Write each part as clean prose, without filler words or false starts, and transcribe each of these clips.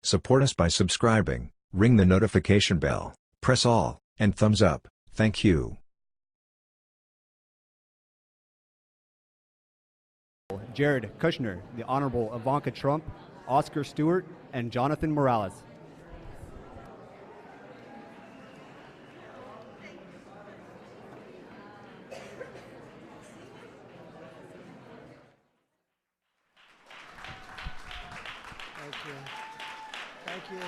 Support us by subscribing, ring the notification bell, press all, and thumbs up. Thank you. Jared Kushner, the Honorable Ivanka Trump, Oscar Stewart, and Jonathan Morales. Thank you. Thank you.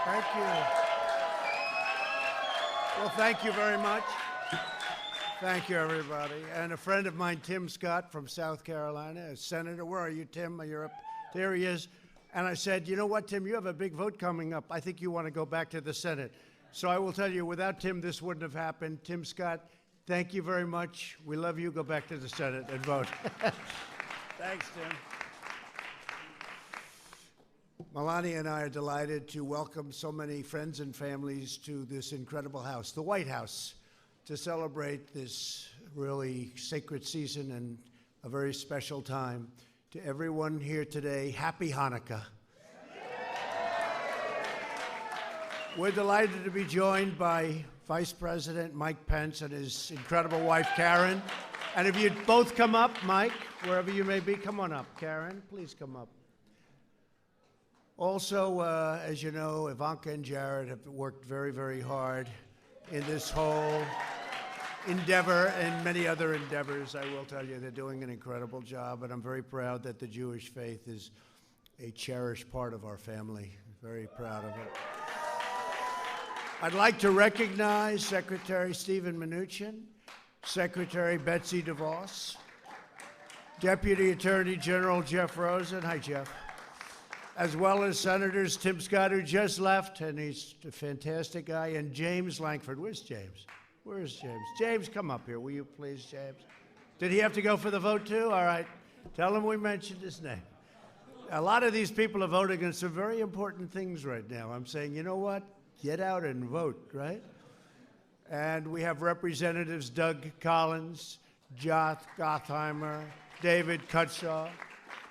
Thank you. Well, thank you very much. Thank you, everybody. And a friend of mine, Tim Scott from South Carolina, a senator. Where are you, Tim? You're up. There he is. And I said, you know what, Tim, you have a big vote coming up. I think you want to go back to the Senate. So I will tell you, without Tim, this wouldn't have happened. Tim Scott, thank you very much. We love you. Go back to the Senate and vote. Thanks, Tim. Melania and I are delighted to welcome so many friends and families to this incredible house, the White House, to celebrate this really sacred season and a very special time. To everyone here today, happy Hanukkah. We're delighted to be joined by Vice President Mike Pence and his incredible wife, Karen. And if you'd both come up, Mike, wherever you may be, come on up. Karen, please come up. Also, as you know, Ivanka and Jared have worked very, very hard in this whole endeavor and many other endeavors. I will tell you, they're doing an incredible job, and I'm very proud that the Jewish faith is a cherished part of our family. Very proud of it. I'd like to recognize Secretary Stephen Mnuchin, Secretary Betsy DeVos, Deputy Attorney General Jeff Rosen. Hi, Jeff. As well as Senators Tim Scott, who just left, and he's a fantastic guy, and James Lankford. Where's James? Where's James? James, come up here, will you please, James? Did he have to go for the vote too? All right. Tell him we mentioned his name. A lot of these people are voting on some very important things right now. I'm saying, you know what? Get out and vote, right? And we have Representatives Doug Collins, Joth Gottheimer, David Cutshaw,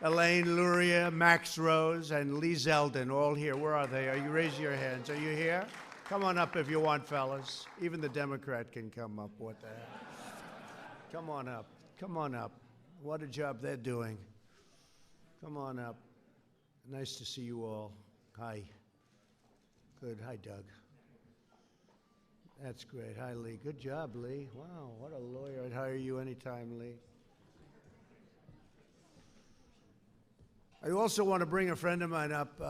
Elaine Luria, Max Rose, and Lee Zeldin, all here. Where are they? Are you raise your hands? Are you here? Come on up if you want, fellas. Even the Democrat can come up. What the hell? Come on up. Come on up. What a job they're doing. Come on up. Nice to see you all. Hi. Good. Hi, Doug. That's great. Hi, Lee. Good job, Lee. Wow, what a lawyer. I'd hire you anytime, Lee. I also want to bring a friend of mine up.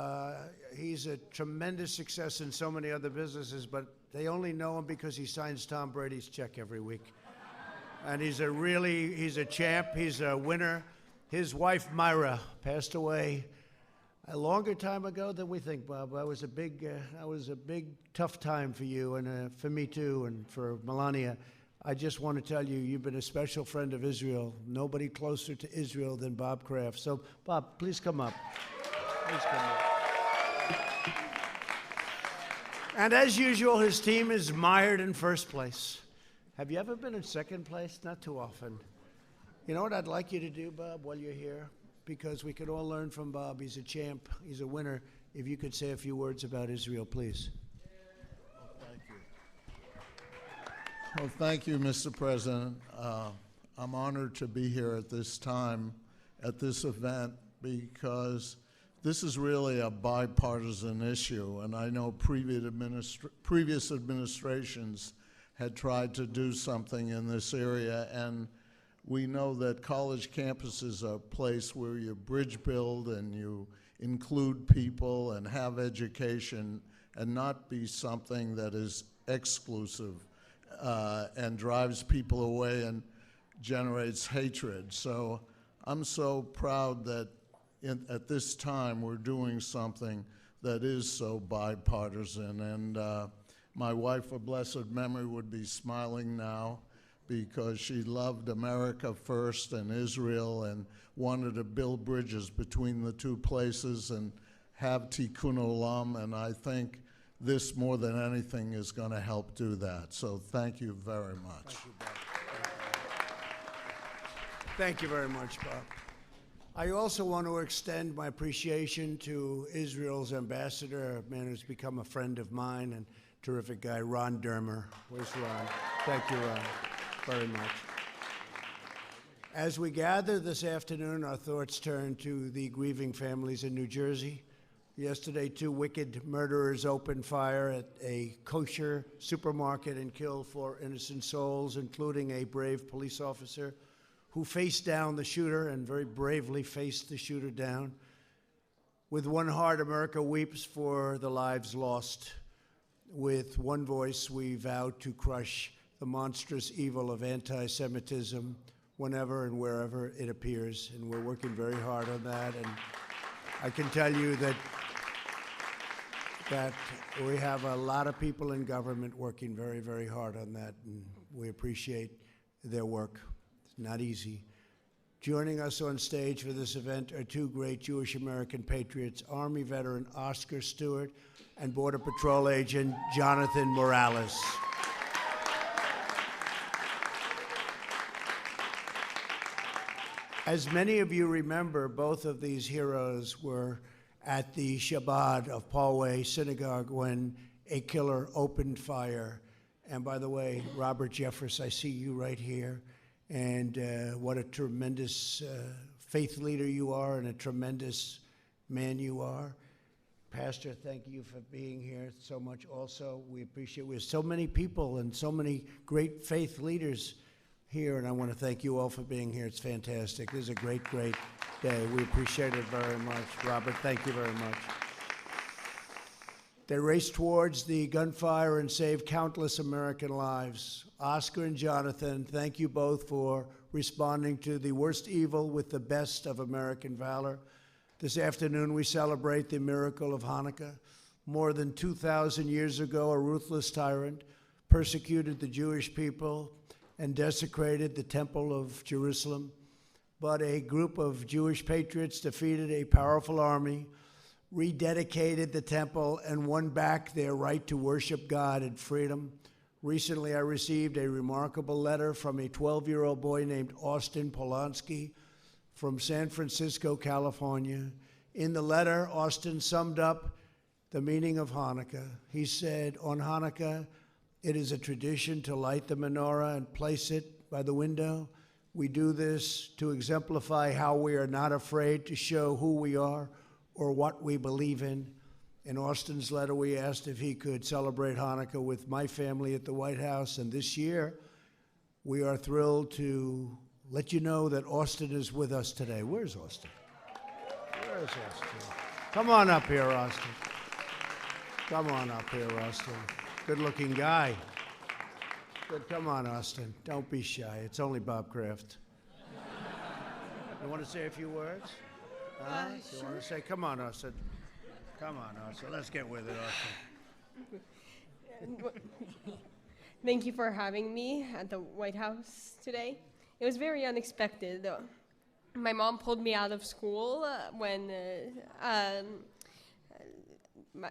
He's a tremendous success in so many other businesses, but they only know him because he signs Tom Brady's check every week. And he's a champ, he's a winner. His wife, Myra, passed away a longer time ago than we think, Bob. That was a big, tough time for you and for me too, and for Melania. I just want to tell you, you've been a special friend of Israel. Nobody closer to Israel than Bob Kraft. So, Bob, please come up. Please come up. And as usual, his team is mired in first place. Have you ever been in second place? Not too often. You know what I'd like you to do, Bob, while you're here? Because we could all learn from Bob. He's a champ. He's a winner. If you could say a few words about Israel, please. Well, thank you, Mr. President. I'm honored to be here at this time, at this event, because this is really a bipartisan issue, and I know previous administrations had tried to do something in this area, and we know that college campuses are a place where you bridge build and you include people and have education and not be something that is exclusive and drives people away and generates hatred. So I'm so proud that at this time we're doing something that is so bipartisan. And my wife of blessed memory would be smiling now because she loved America first and Israel and wanted to build bridges between the two places and have tikkun olam, and I think this, more than anything, is going to help do that. So thank you very much. Thank you, Bob. Thank you very much, Bob. I also want to extend my appreciation to Israel's ambassador, a man who's become a friend of mine and terrific guy, Ron Dermer. Where's Ron? Thank you, Ron, very much. As we gather this afternoon, our thoughts turn to the grieving families in New Jersey. Yesterday, 2 wicked murderers opened fire at a kosher supermarket and killed 4 innocent souls, including a brave police officer who faced down the shooter and very bravely faced the shooter down. With one heart, America weeps for the lives lost. With one voice, we vow to crush the monstrous evil of anti-Semitism whenever and wherever it appears, and we're working very hard on that. And I can tell you that we have a lot of people in government working very, very hard on that, and we appreciate their work. It's not easy. Joining us on stage for this event are 2 great Jewish American patriots, Army veteran Oscar Stewart and Border Patrol agent Jonathan Morales. As many of you remember, both of these heroes were at the Shabbat of Poway Synagogue when a killer opened fire. And by the way, Robert Jeffress, I see you right here. And what a tremendous faith leader you are and a tremendous man you are. Pastor, thank you for being here so much also. We appreciate, we have so many people and so many great faith leaders here, and I want to thank you all for being here. It's fantastic. This is a great, great day. We appreciate it very much. Robert, thank you very much. They raced towards the gunfire and saved countless American lives. Oscar and Jonathan, thank you both for responding to the worst evil with the best of American valor. This afternoon, we celebrate the miracle of Hanukkah. More than 2,000 years ago, a ruthless tyrant persecuted the Jewish people and desecrated the Temple of Jerusalem. But a group of Jewish patriots defeated a powerful army, rededicated the temple, and won back their right to worship God in freedom. Recently, I received a remarkable letter from a 12-year-old boy named Austin Polanski from San Francisco, California. In the letter, Austin summed up the meaning of Hanukkah. He said, on Hanukkah, it is a tradition to light the menorah and place it by the window. We do this to exemplify how we are not afraid to show who we are or what we believe in. In Austin's letter, we asked if he could celebrate Hanukkah with my family at the White House, and this year, we are thrilled to let you know that Austin is with us today. Where's Austin? Where's Austin? Come on up here, Austin. Come on up here, Austin. Good-looking guy. Good. Come on, Austin. Don't be shy. It's only Bob Kraft. You want to say a few words? You want to say, come on, Austin. Come on, Austin. Let's get with it, Austin. Thank you for having me at the White House today. It was very unexpected. My mom pulled me out of school when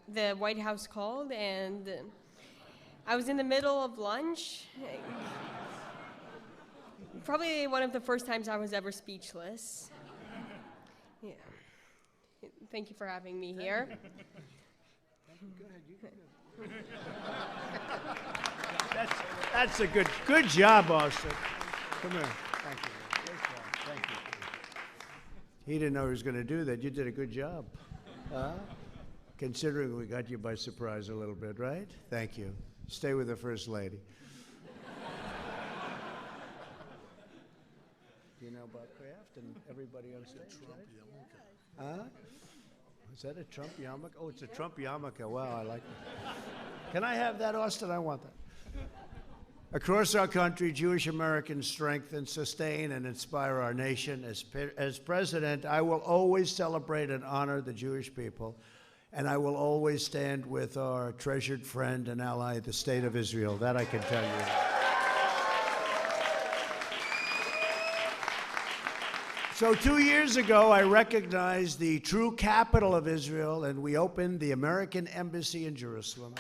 the White House called, and I was in the middle of lunch. Probably one of the first times I was ever speechless. Yeah. Thank you for having me here. Go ahead, you can go. That's a good job, Austin. Come here. Thank you. Great job. Thank you. He didn't know he was going to do that. You did a good job. Considering we got you by surprise a little bit, right? Thank you. Stay with the First Lady. Do you know about Kraft and everybody on stage? Huh? Is that a Trump yarmulke? Oh, it's a Trump yarmulke. Wow, I like it. Can I have that, Austin? I want that. Across our country, Jewish Americans strengthen, sustain, and inspire our nation. As president, I will always celebrate and honor the Jewish people, and I will always stand with our treasured friend and ally, the State of Israel. That I can tell you. So 2 years ago, I recognized the true capital of Israel, and we opened the American Embassy in Jerusalem.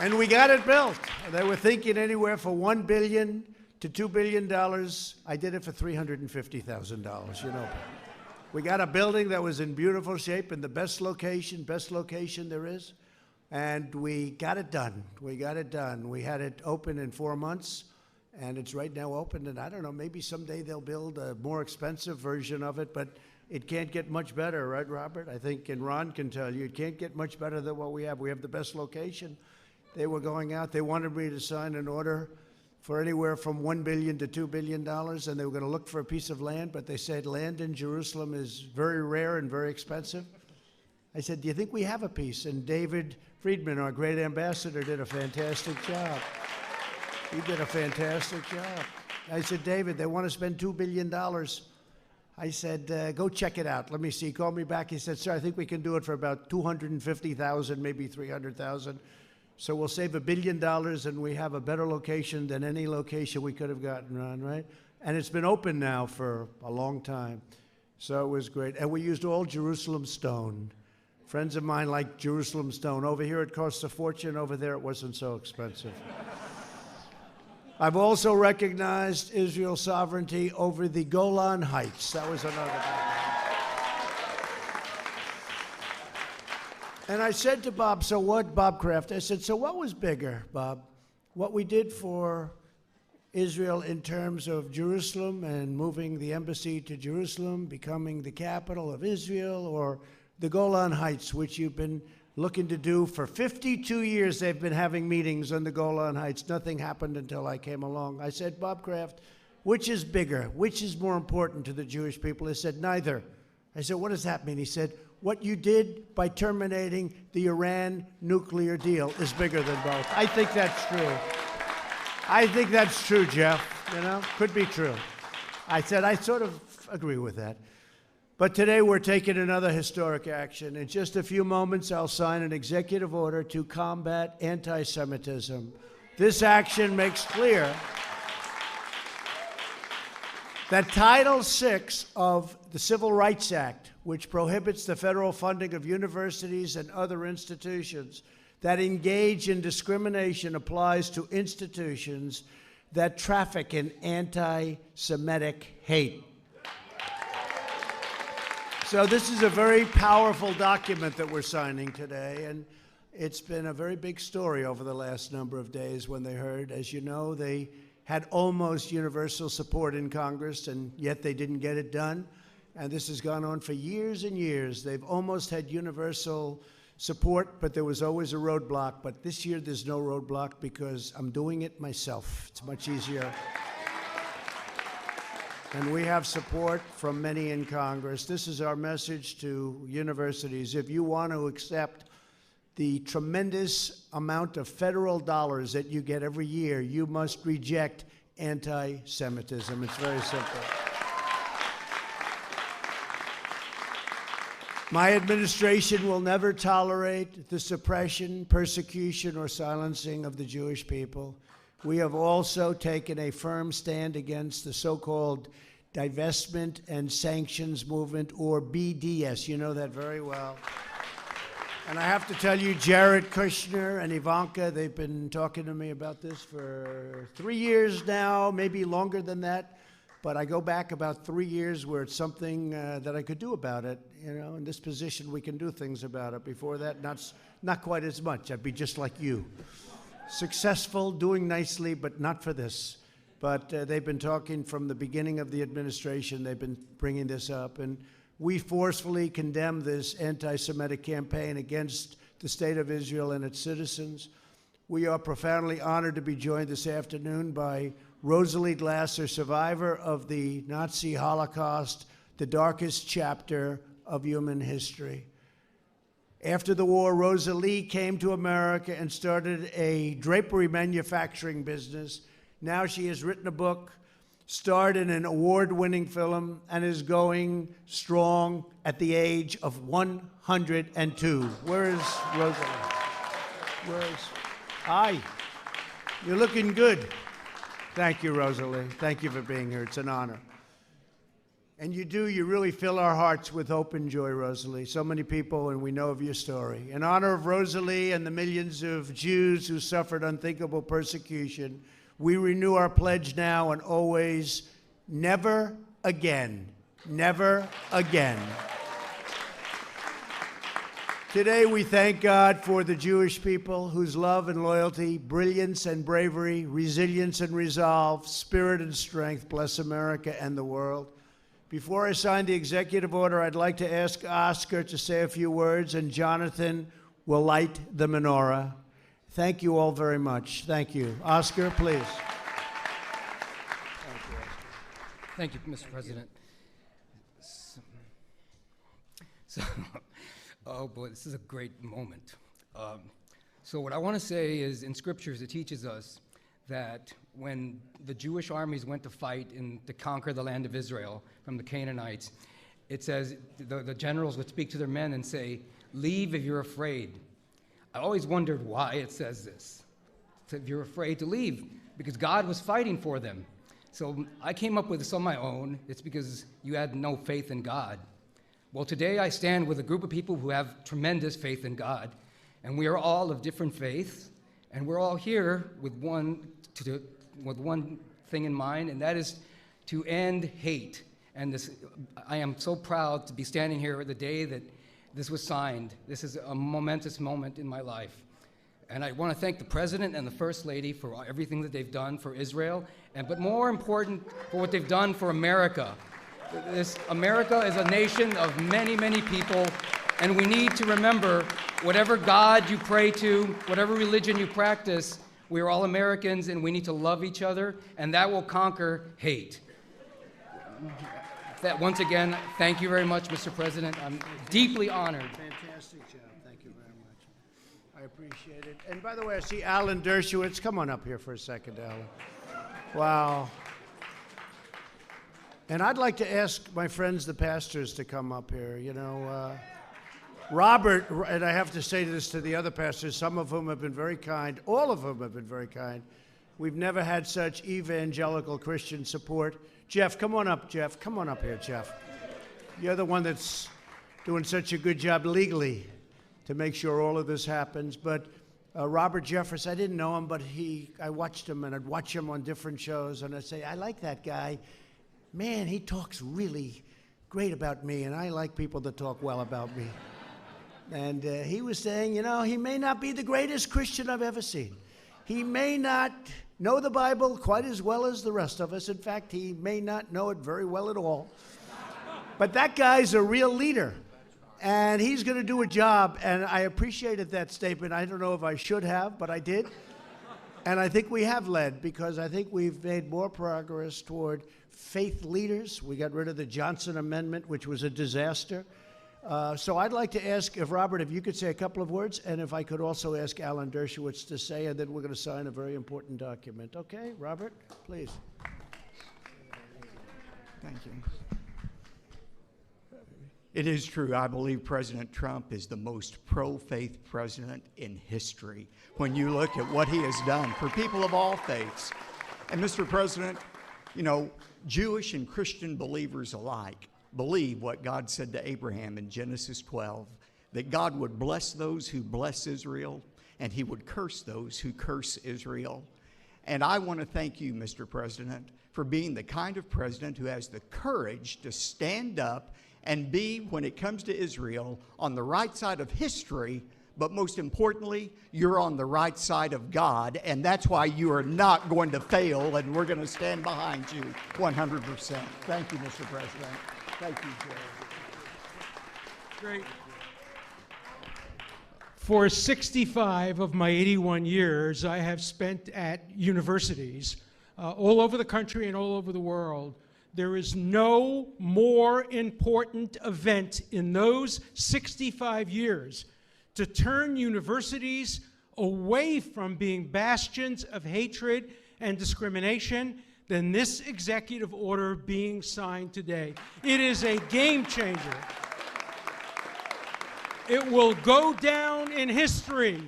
And we got it built. They were thinking anywhere from $1 billion to $2 billion. I did it for $350,000, you know. We got a building that was in beautiful shape in the best location there is, and we got it done. We got it done. We had it open in 4 months, and it's right now open, and I don't know, maybe someday they'll build a more expensive version of it, but it can't get much better, right, Robert? I think, and Ron can tell you, it can't get much better than what we have. We have the best location. They were going out, they wanted me to sign an order for anywhere from $1 billion to $2 billion, and they were going to look for a piece of land, but they said land in Jerusalem is very rare and very expensive. I said, do you think we have a piece? And David Friedman, our great ambassador, did a fantastic job. He did a fantastic job. I said, David, they want to spend $2 billion. I said, go check it out. Let me see. He called me back. He said, sir, I think we can do it for about $250,000, maybe $300,000. So we'll save $1 billion, and we have a better location than any location we could have gotten, Ron, right? And it's been open now for a long time. So it was great. And we used all Jerusalem stone. Friends of mine like Jerusalem stone. Over here it costs a fortune. Over there it wasn't so expensive. I've also recognized Israel's sovereignty over the Golan Heights. That was another one. And I said to Bob, so what, Bob Kraft, I said, so what was bigger, Bob? What we did for Israel in terms of Jerusalem and moving the embassy to Jerusalem, becoming the capital of Israel, or the Golan Heights, which you've been looking to do for 52 years. They've been having meetings on the Golan Heights. Nothing happened until I came along. I said, Bob Kraft, which is bigger? Which is more important to the Jewish people? He said, neither. I said, what does that mean? He said, what you did by terminating the Iran nuclear deal is bigger than both. I think that's true. I think that's true, Jeff. You know, could be true. I said, I sort of agree with that. But today we're taking another historic action. In just a few moments, I'll sign an executive order to combat anti-Semitism. This action makes clear that Title VI of the Civil Rights Act, which prohibits the federal funding of universities and other institutions that engage in discrimination, applies to institutions that traffic in anti-Semitic hate. So this is a very powerful document that we're signing today, and it's been a very big story over the last number of days when they heard. As you know, they had almost universal support in Congress, and yet they didn't get it done. And this has gone on for years and years. They've almost had universal support, but there was always a roadblock. But this year, there's no roadblock because I'm doing it myself. It's much easier. And we have support from many in Congress. This is our message to universities. If you want to accept the tremendous amount of federal dollars that you get every year, you must reject anti-Semitism. It's very simple. My administration will never tolerate the suppression, persecution, or silencing of the Jewish people. We have also taken a firm stand against the so-called divestment and sanctions movement, or BDS. You know that very well. And I have to tell you, Jared Kushner and Ivanka, they've been talking to me about this for 3 years now, maybe longer than that. But I go back about 3 years where it's something that I could do about it. You know, in this position, we can do things about it. Before that, not quite as much. I'd be just like you. Successful, doing nicely, but not for this. But they've been talking from the beginning of the administration. They've been bringing this up. And we forcefully condemn this anti-Semitic campaign against the state of Israel and its citizens. We are profoundly honored to be joined this afternoon by Rosalie Glasser, survivor of the Nazi Holocaust, the darkest chapter of human history. After the war, Rosalie came to America and started a drapery manufacturing business. Now she has written a book, starred in an award-winning film, and is going strong at the age of 102. Where is Rosalie? Hi. You're looking good. Thank you, Rosalie. Thank you for being here. It's an honor. And you really fill our hearts with hope and joy, Rosalie. So many people, and we know of your story. In honor of Rosalie and the millions of Jews who suffered unthinkable persecution, We renew our pledge now and always, never again. Never again. Today we thank God for the Jewish people whose love and loyalty, brilliance and bravery, resilience and resolve, spirit and strength bless America and the world. Before I sign the executive order, I'd like to ask Oscar to say a few words, and Jonathan will light the menorah. Thank you all very much. Thank you. Oscar, please. Thank you, Mr. President. Oh boy, this is a great moment. So what I want to say is, in scriptures, it teaches us that when the Jewish armies went to fight to conquer the land of Israel from the Canaanites, it says the generals would speak to their men and say, "Leave if you're afraid." I always wondered why it says this. If you're afraid to leave, because God was fighting for them. So I came up with this on my own. It's because you had no faith in God. Well, today I stand with a group of people who have tremendous faith in God, and we are all of different faiths, and we're all here with one thing in mind, and that is to end hate. And I am so proud to be standing here the day that this was signed. This is a momentous moment in my life. And I want to thank the President and the First Lady for everything that they've done for Israel, but more important, for what they've done for America. America is a nation of many, many people, and we need to remember, whatever God you pray to, whatever religion you practice, we are all Americans, and we need to love each other, and that will conquer hate. Once again, thank you very much, Mr. President. I'm deeply honored. Fantastic job. Thank you very much. I appreciate it. And by the way, I see Alan Dershowitz. Come on up here for a second, Alan. Wow. And I'd like to ask my friends, the pastors, to come up here. You know, Robert, and I have to say this to the other pastors, some of whom have been very kind, all of whom have been very kind. We've never had such evangelical Christian support. Jeff, come on up, Jeff. Come on up here, Jeff. You're the one that's doing such a good job legally to make sure all of this happens. But Robert Jeffress, I didn't know him, but I watched him, and I'd watch him on different shows, and I'd say, I like that guy. Man, he talks really great about me, and I like people that talk well about me. And he was saying, you know, he may not be the greatest Christian I've ever seen. He may not know the Bible quite as well as the rest of us. In fact, he may not know it very well at all. But that guy's a real leader, and he's going to do a job, and I appreciated that statement. I don't know if I should have, but I did. And I think we have led, because I think we've made more progress toward faith leaders. We got rid of the Johnson Amendment, which was a disaster. So I'd like to ask if, Robert, if you could say a couple of words, and if I could also ask Alan Dershowitz to say, and then we're going to sign a very important document. Okay, Robert, please. Thank you. It is true. I believe President Trump is the most pro-faith president in history when you look at what he has done for people of all faiths. And Mr. President, you know, Jewish and Christian believers alike believe what God said to Abraham in Genesis 12, that God would bless those who bless Israel, and he would curse those who curse Israel. And I want to thank you, Mr. President, for being the kind of president who has the courage to stand up and be, when it comes to Israel, on the right side of history, but most importantly, you're on the right side of God, and that's why you are not going to fail, and we're going to stand behind you 100%. Thank you, Mr. President. Thank you, Joe. Great. For 65 of my 81 years, I have spent at universities all over the country and all over the world. There is no more important event in those 65 years to turn universities away from being bastions of hatred and discrimination than this executive order being signed today. It is a game changer. It will go down in history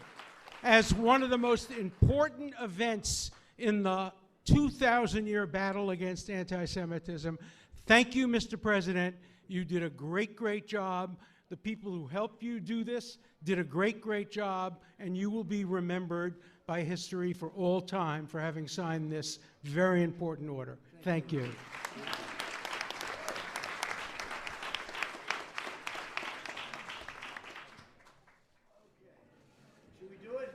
as one of the most important events in the 2,000-year battle against anti-Semitism. Thank you, Mr. President. You did a great, great job. The people who helped you do this did a great, great job, and you will be remembered by history for all time for having signed this very important order. Thank you. Should we do it?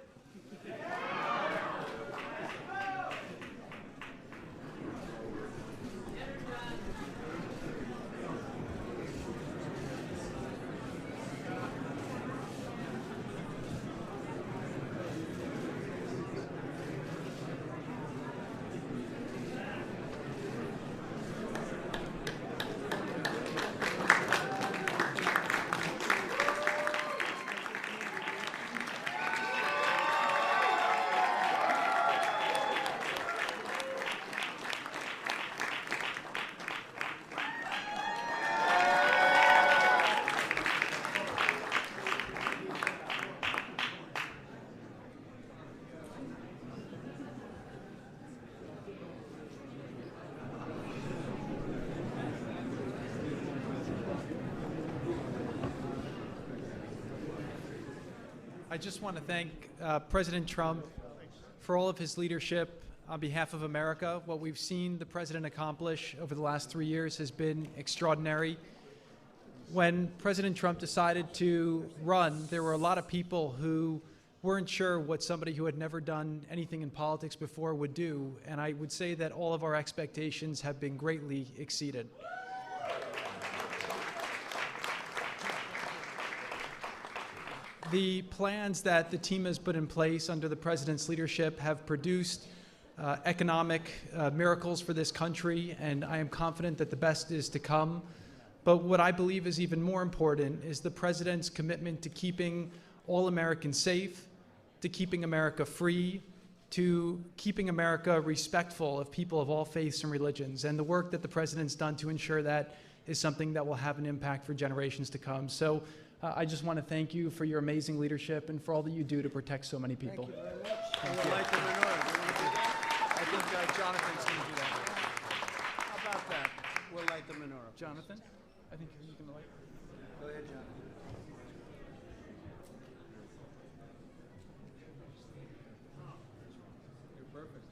I just want to thank President Trump for all of his leadership on behalf of America. What we've seen the president accomplish over the last 3 years has been extraordinary. When President Trump decided to run, there were a lot of people who weren't sure what somebody who had never done anything in politics before would do, and I would say that all of our expectations have been greatly exceeded. The plans that the team has put in place under the president's leadership have produced economic miracles for this country, and I am confident that the best is to come. But what I believe is even more important is the president's commitment to keeping all Americans safe, to keeping America free, to keeping America respectful of people of all faiths and religions. And the work that the president's done to ensure that is something that will have an impact for generations to come. So I just want to thank you for your amazing leadership and for all that you do to protect so many people. Thank you very much. We'll light the menorah. Do you want to do that? I think Jonathan's going to do that. How about that? We'll light the menorah. Jonathan, I think you can light. Go ahead, Jonathan. You're perfect.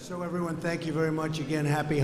So everyone, thank you very much again. Happy